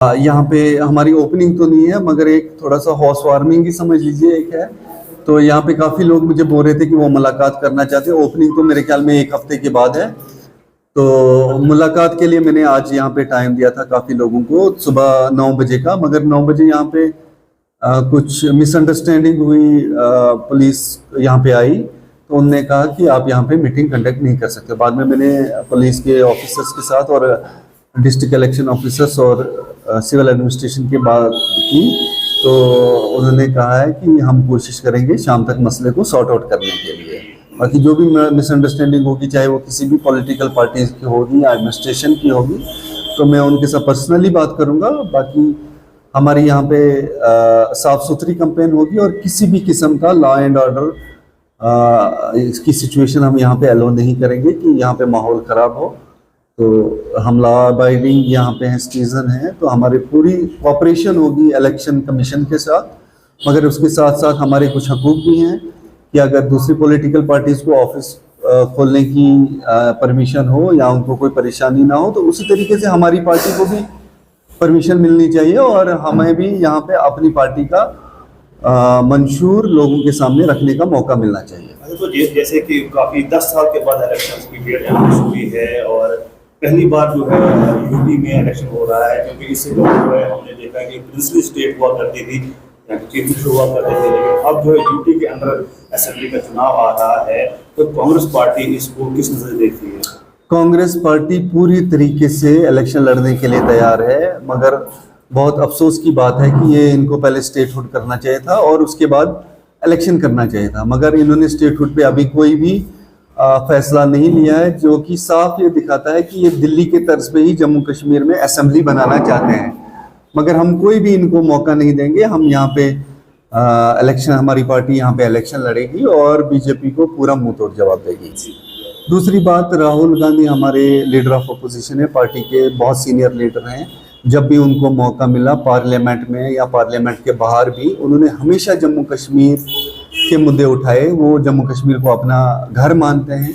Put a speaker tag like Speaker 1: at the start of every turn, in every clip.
Speaker 1: यहाँ पे हमारी ओपनिंग तो नहीं है, मगर एक थोड़ा सा हाउस वार्मिंग ही समझ लीजिए एक है। तो यहाँ पे काफी लोग मुझे बोल रहे थे कि वो मुलाकात करना चाहते हैं। ओपनिंग तो मेरे ख्याल में एक हफ्ते के बाद है। तो मुलाकात के लिए मैंने आज यहाँ पे टाइम दिया था काफी लोगों को, सुबह 9 बजे का। मगर 9 बजे यहाँ पे कुछ मिसअंडरस्टैंडिंग हुई। पुलिस यहाँ पे आई तो उनने कहा कि आप यहाँ पे मीटिंग कंडक्ट नहीं कर सकते। बाद में मैंने पुलिस के ऑफिसर्स के साथ और डिस्ट्रिक्ट इलेक्शन ऑफिसर्स और सिविल एडमिनिस्ट्रेशन की बात की, तो उन्होंने कहा है कि हम कोशिश करेंगे शाम तक मसले को सॉर्ट आउट करने के लिए। बाकी जो भी मिसअंडरस्टैंडिंग होगी, चाहे वो किसी भी पॉलिटिकल पार्टी की होगी या एडमिनिस्ट्रेशन की होगी, तो मैं उनके साथ पर्सनली बात करूंगा। बाकी हमारी यहाँ पे साफ सुथरी कंपेन होगी और किसी भी किस्म का लॉ एंड ऑर्डर इसकी सिचुएशन हम यहाँ पे अलाउ नहीं करेंगे कि यहाँ पे माहौल खराब हो। तो हम लॉ अबाइडिंग यहाँ पे हैं, सिटीजन हैं, तो हमारी पूरी कोऑपरेशन होगी इलेक्शन कमीशन के साथ। मगर उसके साथ साथ हमारे कुछ हकूक भी हैं कि अगर दूसरी पॉलिटिकल पार्टीज को ऑफिस खोलने की परमिशन हो या उनको कोई परेशानी ना हो, तो उसी तरीके से हमारी पार्टी को भी परमिशन मिलनी चाहिए और हमें भी यहाँ पे अपनी पार्टी का मंशूर लोगों के सामने रखने का मौका मिलना चाहिए।
Speaker 2: तो जैसे कि काफी 10 साल के बाद इलेक्शन की डेट हुई है और पहली बार जो है यूपी में इलेक्शन हो रहा है, क्योंकि इससे जो है हमने देखा कि प्रिंसली स्टेट हुआ करती थी, चीफ मिनिस्टर हुआ करते थे, लेकिन अब जो है यूपी के अंदर असेंबली का चुनाव आ रहा है, तो कांग्रेस पार्टी इसको किस नजर से देखती है?
Speaker 1: कांग्रेस पार्टी पूरी तरीके से इलेक्शन लड़ने के लिए तैयार है, मगर बहुत अफसोस की बात है कि ये इनको पहले स्टेटहुड करना चाहिए था और उसके बाद इलेक्शन करना चाहिए था। मगर इन्होंने स्टेटहुड पे अभी कोई भी फैसला नहीं लिया है, जो कि साफ ये दिखाता है कि ये दिल्ली के तर्ज पे ही जम्मू कश्मीर में असेंबली बनाना चाहते हैं। मगर हम कोई भी इनको मौका नहीं देंगे। हम यहाँ पे इलेक्शन, हमारी पार्टी यहाँ पे इलेक्शन लड़ेगी और बीजेपी को पूरा मुंह तोड़ जवाब देगी। दूसरी बात, राहुल गांधी हमारे लीडर ऑफ अपोजिशन है, पार्टी के बहुत सीनियर लीडर हैं। जब भी उनको मौका मिला पार्लियामेंट में या पार्लियामेंट के बाहर भी, उन्होंने हमेशा जम्मू कश्मीर के मुद्दे उठाए। वो जम्मू कश्मीर को अपना घर मानते हैं।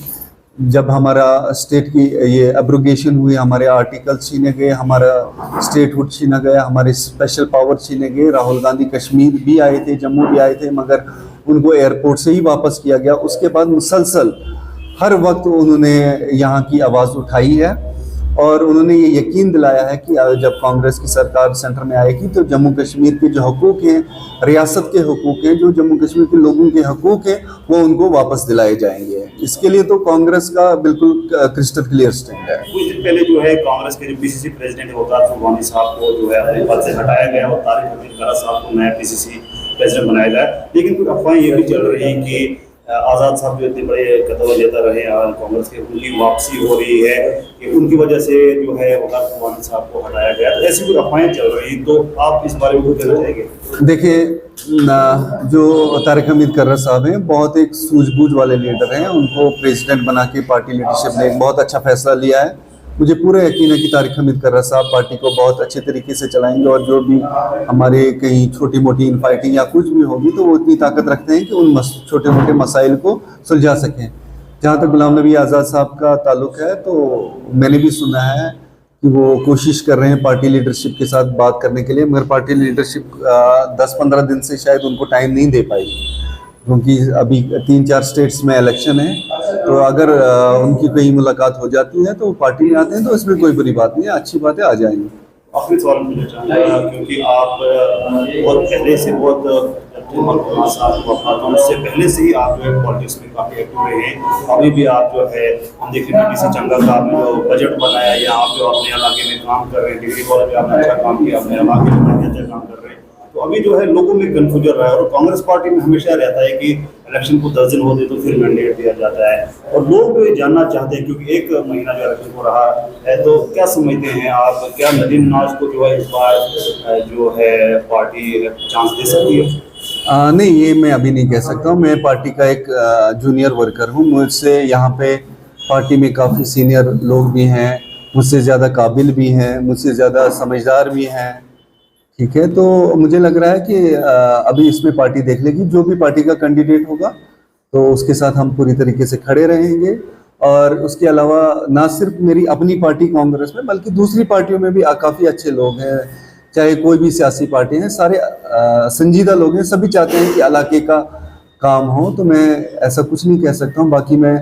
Speaker 1: जब हमारा स्टेट की ये एब्रोगेशन हुई, हमारे आर्टिकल छीने गए, हमारा स्टेटहुड छीना गया, हमारे स्पेशल पावर छीने गए। राहुल गांधी कश्मीर भी आए थे, जम्मू भी आए थे, मगर उनको एयरपोर्ट से ही वापस किया गया। उसके बाद मुसलसल हर वक्त उन्होंने यहाँ की आवाज़ उठाई है और उन्होंने ये यकीन दिलाया है कि जब कांग्रेस की सरकार सेंटर में आएगी तो जम्मू कश्मीर के जो हकूक़ हैं, रियासत के हकूक़ हैं, जो जम्मू कश्मीर के लोगों के हकूक़ हैं, वो उनको वापस दिलाए जाएंगे। इसके लिए तो कांग्रेस का बिल्कुल क्रिस्टल क्लियर स्टैंड है।
Speaker 2: कुछ दिन पहले जो है कांग्रेस के जो पीसीसी प्रेसिडेंट है वकार फुलवानी साहब को जो है अपने पद से हटाया गया और तारिक हमीद खैरा साहब को नया पीसीसी प्रेसिडेंट बनाया गया। लेकिन कुछ अफवाहें ये भी चल रही हैं कि आज़ाद साहब जो इतने बड़े कदम लेता रहे और कांग्रेस की उनकी वापसी हो रही है कि उनकी वजह से जो है वकार फुलवानी साहब को हटाया गया। तो ऐसी कुछ अफवाहें चल रही, तो आप इस बारे में कुछ कहना चाहेंगे?
Speaker 1: देखिए, जो तारिक हमीद खैरा साहब हैं, बहुत एक सूझबूझ वाले लीडर हैं। उनको प्रेसिडेंट बना के पार्टी लीडरशिप ने एक बहुत अच्छा फैसला लिया है। मुझे पूरा यकीन है कि तारिक हमीद खैरा साहब पार्टी को बहुत अच्छे तरीके से चलाएंगे और जो भी हमारे कहीं छोटी मोटी इनफाइटिंग या कुछ भी होगी तो वो इतनी ताकत रखते हैं कि उन छोटे मोटे मसाइल को सुलझा सकें। जहाँ तक गुलाम नबी आज़ाद साहब का ताल्लुक है, तो मैंने भी सुना है कि वो कोशिश कर रहे हैं पार्टी लीडरशिप के साथ बात करने के लिए, मगर पार्टी लीडरशिप 10-15 दिन से शायद उनको टाइम नहीं दे पाई, क्योंकि अभी 3-4 स्टेट्स में इलेक्शन है। तो अगर उनकी कहीं मुलाकात हो जाती है तो पार्टी में आते हैं, तो इसमें कोई बुरी बात नहीं है, अच्छी बात है, आ जाएंगे।
Speaker 2: आखिरी सवाल पूछना चाहूँगा, क्योंकि आप बहुत पहले से उससे पहले से ही आप जो है पॉलिटिक्स में काफ़ी एक्टिव रहे हैं। अभी भी आप जो है हम देखें बीटीसी चंगा का आपने जो बजट बनाया या आप जो अपने इलाके में काम कर रहे हैं, डिग्री कॉलेज में आपने अच्छा काम किया, अपने इलाके में काफ़ी अच्छा काम कर रहे हैं, तो अभी जो है लोगों में कन्फ्यूजन रहा है। और कांग्रेस पार्टी में हमेशा रहता है कि इलेक्शन को 10 दिन होते तो फिर मैंडेट दिया जाता है और लोग ये जानना चाहते हैं, क्योंकि 1 महीना जो इलेक्शन हो रहा है, तो क्या समझते हैं आप, क्या नदीम नवाज को जो है इस बार जो है पार्टी चांस दे सकती है?
Speaker 1: नहीं, ये मैं अभी नहीं कह सकता हूँ। मैं पार्टी का एक जूनियर वर्कर हूँ। मुझसे यहाँ पे पार्टी में काफ़ी सीनियर लोग भी हैं, मुझसे ज़्यादा काबिल भी हैं, मुझसे ज़्यादा समझदार भी हैं, ठीक है। तो मुझे लग रहा है कि अभी इसमें पार्टी देख लेगी, जो भी पार्टी का कैंडिडेट होगा तो उसके साथ हम पूरी तरीके से खड़े रहेंगे। और उसके अलावा ना सिर्फ मेरी अपनी पार्टी कांग्रेस में, बल्कि दूसरी पार्टियों में भी काफ़ी अच्छे लोग हैं। चाहे कोई भी सियासी पार्टी है, सारे संजीदा लोग हैं, सभी चाहते हैं कि इलाके का काम हो। तो मैं ऐसा कुछ नहीं कह सकता हूँ। बाकी मैं,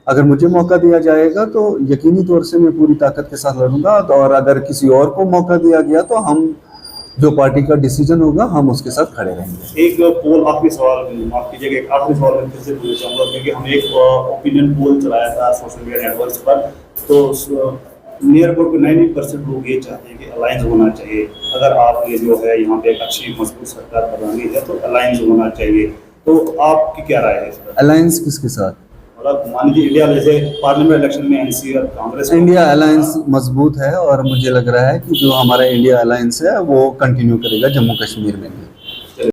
Speaker 1: अगर मुझे मौका दिया जाएगा तो यकीनी तौर से मैं पूरी ताकत के साथ लड़ूंगा, और अगर किसी और को मौका दिया गया तो हम, जो पार्टी का डिसीजन होगा, हम उसके साथ खड़े रहेंगे।
Speaker 2: एक पोल, आखिरी सवाल माफ कीजिएगा, एक आखिरी सवाल मैं फिर से पूछना चाहूँगा, क्योंकि हमने एक ओपिनियन पोल चलाया था सोशल मीडिया नेटवर्क्स पर, तो नियर अबाउट 90% लोग ये चाहते हैं कि अलायंस होना चाहिए। अगर आपने जो है यहाँ पे एक अच्छी मजबूत सरकार बनानी है तो अलायंस होना चाहिए, तो आपकी क्या राय है इस पर?
Speaker 1: अलायंस किसके साथ?
Speaker 2: मतलब मान लीजिए इंडिया जैसे पार्लियामेंट इलेक्शन में एनसी और कांग्रेस,
Speaker 1: इंडिया अलायंस मजबूत है, और मुझे लग रहा है कि जो हमारा इंडिया अलायंस है वो कंटिन्यू करेगा जम्मू कश्मीर में भी।